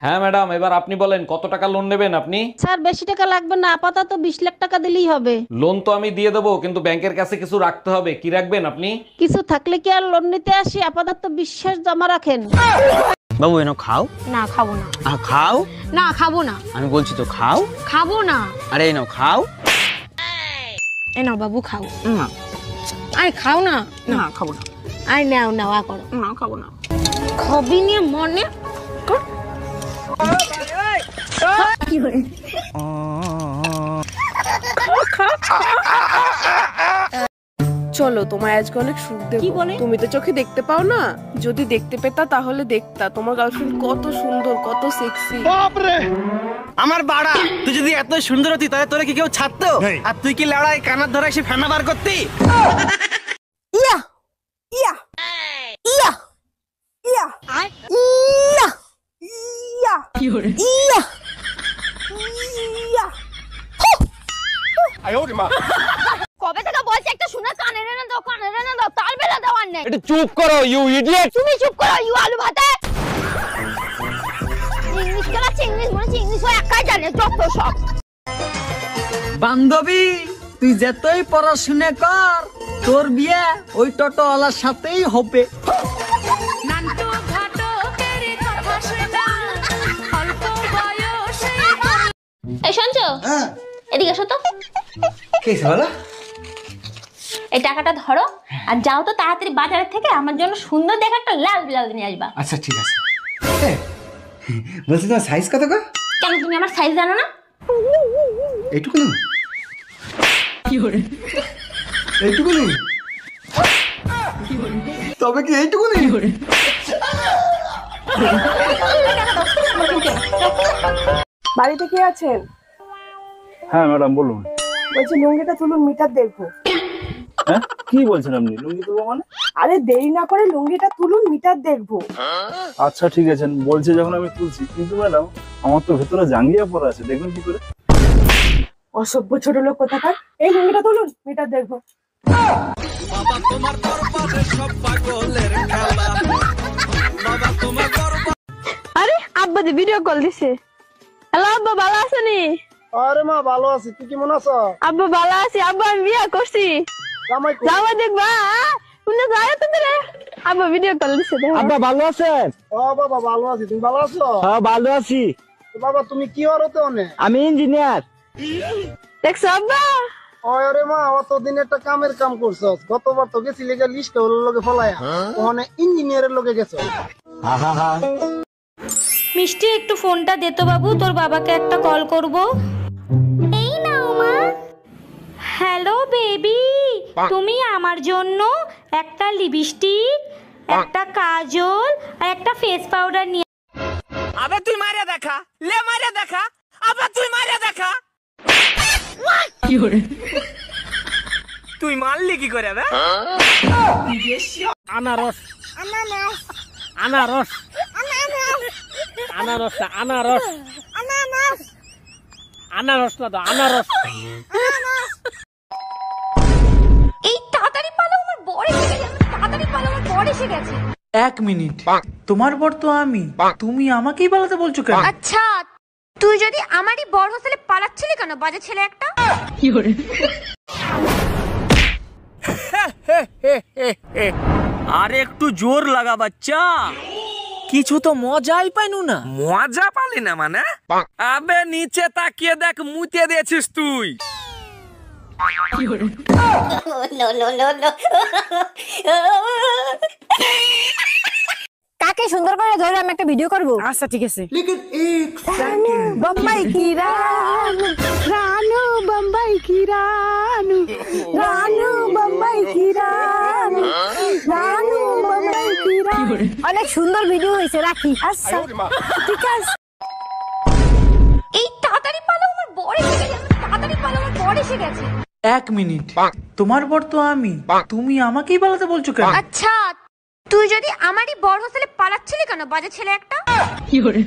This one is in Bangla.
হ্যাঁ ম্যাডাম, এবার আপনি বলেন কত টাকা লোন নেবেন আপনি? স্যার বেশি টাকা লাগবে না, আপাতত 20 লাখ টাকা দিলেই হবে। লোন তো আমি দিয়ে দেবো, কিন্তু ব্যাংকের কাছে কিছু রাখতে হবে। কি রাখবেন আপনি? কিছু থাকলে কি আর লোন নিতে আসি? আপাতত বিশ্বাস জমা রাখেন। বাবু এনো খাও। না খাবো না। খাও। না খাবো না। আমি বলছি তো খাও। খাবো না। আরে এনো খাও। এ নাও বাবু খাও। না আরে খাও না। না খাবো না। আরে নাও নাও করো। না খাবো না। খাবি নিয়ে মনে কর। কি হরে? চলো তোমায় আজকে অনেক সুখ দেব। কি বলে? তুমি তো চোখে দেখতে পাও না, যদি দেখতে পেতা তাহলে দেখতা তোমার গার্লফ্রেন্ড কত সুন্দর, কত সেক্সি। আমার বাড়া, তুই যদি এত সুন্দর হতি তাহলে তোরে কি কেউ ছাড়তো? আর তুই কি লড়াই কানার ধরে এসে ফেনা বার করতি? ইয়া ইয়া ইয়া ইয়া ইয়া ইয়া কি হরে? ইয়া ইয়া। কবে থেকে বলছি একটা শুনে কানে রে না দাও, কানে রে না দাও, তাল বেলা দেওয়ার নেই। একটু চুপ করো ইউ ইডিয়েট। তুমি চুপ করো ইউ আলু ভাতে। ইংলিশ কেলাচ্ছে, ইংলিশ মনে হচ্ছে ইংলিশ ও একাই জানে যত সব। বান্ধবী, তুই যতই পড়াশুনে কর, তোর বিয়ে ওই টোটোওয়ালার সাথেই হবে। এই শুনছো? এদিকে এসো তো। এই টাকাটা ধরো আর যাও তো তাড়াতাড়ি বাজারের থেকে আমার জন্য সুন্দর দেখে একটা লাল ব্লাউজ নিয়ে আসবা। আচ্ছা ঠিক আছে। বলছি তোমার সাইজ কত গো? কেন তুমি আমার সাইজ জানো না? এইটুকু না? কি হরে? এইটুকু নেই? তবে কি এইটুকু নেই? বাড়িতে কে আছেন? হ্যাঁ ম্যাডাম বলুন। বলছি লুঙ্গিটা তুলুন, মিটার দেখবো। হ্যাঁ কি বলছেন আপনি? লুঙ্গি তুলবো মানে? আরে দেরি না করে লুঙ্গিটা তুলুন, মিটার দেখবো। আচ্ছা ঠিক আছে, বলছে যখন আমি তুলছি, কিন্তু ম্যাডাম আমার তো ভেতরে জাঙ্গিয়া পরা আছে, দেখবেন কি করে? অসভ্য ছোট লোক কোথাকার। এই লুঙ্গিটা তুলুন, মিটার দেখবো। আরে আব্বা দি ভিডিও কল দিছে। হ্যালো আব্বা, ভালো আছেনি? আরে মা ভালো আছি, তুই কেমন আছো? আব্বা ভালো আছি। আব্বা আমি বিয়ে করছি। জামাই দেখবা শুনে যায় তুমি রে। আব্বা ভিডিও কল দিছে। আব্বা ভালো আছেন? ও বাবা ভালো আছি, তুমি ভালো আছো? হ্যাঁ ভালো আছি। বাবা তুমি কি হতে অনেক? আমি ইঞ্জিনিয়ার। দেখছো আব্বা? আরে মা অতদিন একটা কামের কাম করছো, গতবার তো গেছি লেগে লিস্ট হলো লোকে ফলায়া, ওখানে ইঞ্জিনিয়ারের লোকে গেছো। মিষ্টি একটু ফোনটা দে তো বাবু, তোর বাবাকে একটা কল করব। এই নাও মা। হ্যালো বেবি, তুমি আমার জন্য একটা লিপস্টিক, একটা কাজল আর একটা ফেস পাউডার নিয়ে। আবে তুই মারিয়া দেখা, লে মারিয়া দেখা, আবে তুই মারিয়া দেখা। কি হরে? তুই মারলি কি করে বে? আনারস আনারস আনারস আনারস আনারস না তো আনারস। এই তাড়াতাড়ি পালো, আমার বর এসে গেছে। তাড়াতাড়ি পালো, আমার বর এসে গেছে। 1 মিনিট, তোমার বর তো আমি, তুমি আমাকেই পালাতে বলছো কেন? আচ্ছা তুই যদি আমারই বর হোস্টেলে পালাচ্ছিলি কেন, বাজে ছেলে একটা? কি হরে? আরে একটু জোর লাগা বাচ্চা, কিছু তো মজাই পাইনু না। মজা পালি না মানে? আবে নিচে তাকিয়ে দেখ, মুতে দিয়েছিস তুই। কি হরে? No no no no. কাকে সুন্দর করে ধরে আমি একটা ভিডিও করব। আচ্ছা ঠিক আছে। বম্বাই কি রানু, রানু বম্বাই কি রানু, রানু বম্বাই কি রানু, রানু বম্বাই কি রানু। অনেক সুন্দর ভিডিও হয়েছে, রাখি। আচ্ছা ঠিক আছে। এই তাড়াতাড়ি পালো, আমার বর এসে গেছে। তাড়াতাড়ি পালো, আমার বর এসে গেছে। 1 মিনিট, তোমার বর তো আমি, তুমি আমাকেই পালাতে বলছো কেন? আচ্ছা তুই যদি আমারই বর হোস্টেলে পালাচ্ছিলি কেন, বাজে ছেলে একটা? কি হরে?